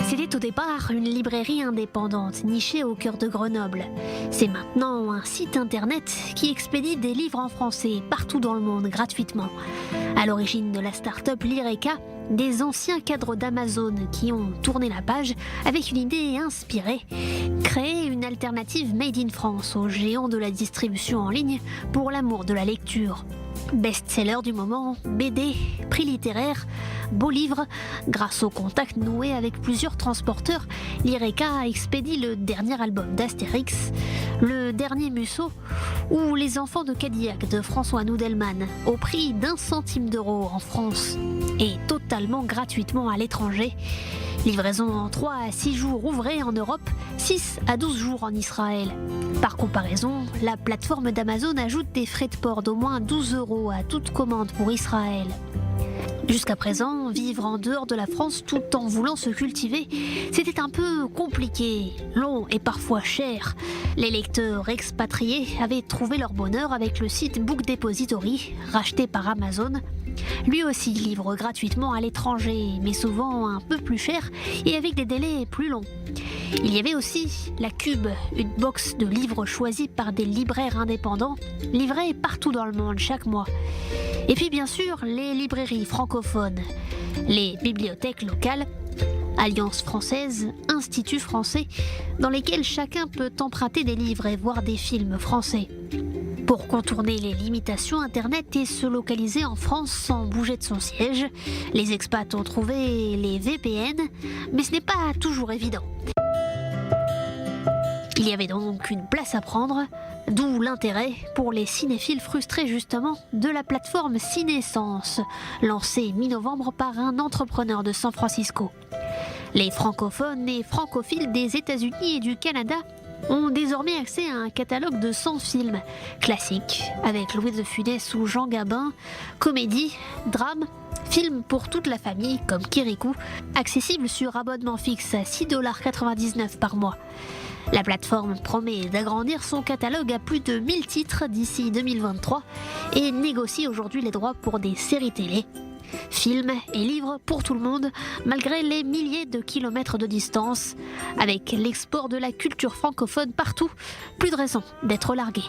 C'était au départ une librairie indépendante nichée au cœur de Grenoble. C'est maintenant un site internet qui expédie des livres en français partout dans le monde gratuitement. À l'origine de la start-up Lyreka, des anciens cadres d'Amazon qui ont tourné la page avec une idée inspirée: créer une alternative made in France aux géants de la distribution en ligne pour l'amour de la lecture. Best-seller du moment, BD, prix littéraire, beaux livres, grâce au contact noué avec plusieurs transporteurs, Lyreka expédie le dernier album d'Astérix, le dernier Musso ou Les Enfants de Cadillac de François Noudelman au prix d'1 centime d'euro en France et totalement gratuitement à l'étranger. Livraison en 3 à 6 jours ouvrés en Europe, 6 à 12 jours en Israël. Par comparaison, la plateforme d'Amazon ajoute des frais de port d'au moins 12 € à toute commande pour Israël. Jusqu'à présent, vivre en dehors de la France tout en voulant se cultiver, c'était un peu compliqué, long et parfois cher. Les lecteurs expatriés avaient trouvé leur bonheur avec le site Book Depository, racheté par Amazon. Lui aussi livre gratuitement à l'étranger, mais souvent un peu plus cher et avec des délais plus longs. Il y avait aussi la Cube, une box de livres choisis par des libraires indépendants, livrés partout dans le monde chaque mois. Et puis bien sûr, les librairies francophones, les bibliothèques locales, Alliance française, Institut français, dans lesquels chacun peut emprunter des livres et voir des films français. Pour contourner les limitations Internet et se localiser en France sans bouger de son siège, les expats ont trouvé les VPN, mais ce n'est pas toujours évident. Il y avait donc une place à prendre, d'où l'intérêt pour les cinéphiles frustrés justement de la plateforme Cinescence, lancée mi-novembre par un entrepreneur de San Francisco. Les francophones et francophiles des États-Unis et du Canada ont désormais accès à un catalogue de 100 films classiques, avec Louis de Funès ou Jean Gabin, comédie, drame, films pour toute la famille comme Kirikou, accessibles sur abonnement fixe à 6,99 $ par mois. La plateforme promet d'agrandir son catalogue à plus de 1000 titres d'ici 2023 et négocie aujourd'hui les droits pour des séries télé, films et livres pour tout le monde, malgré les milliers de kilomètres de distance. Avec l'export de la culture francophone partout, plus de raison d'être largué.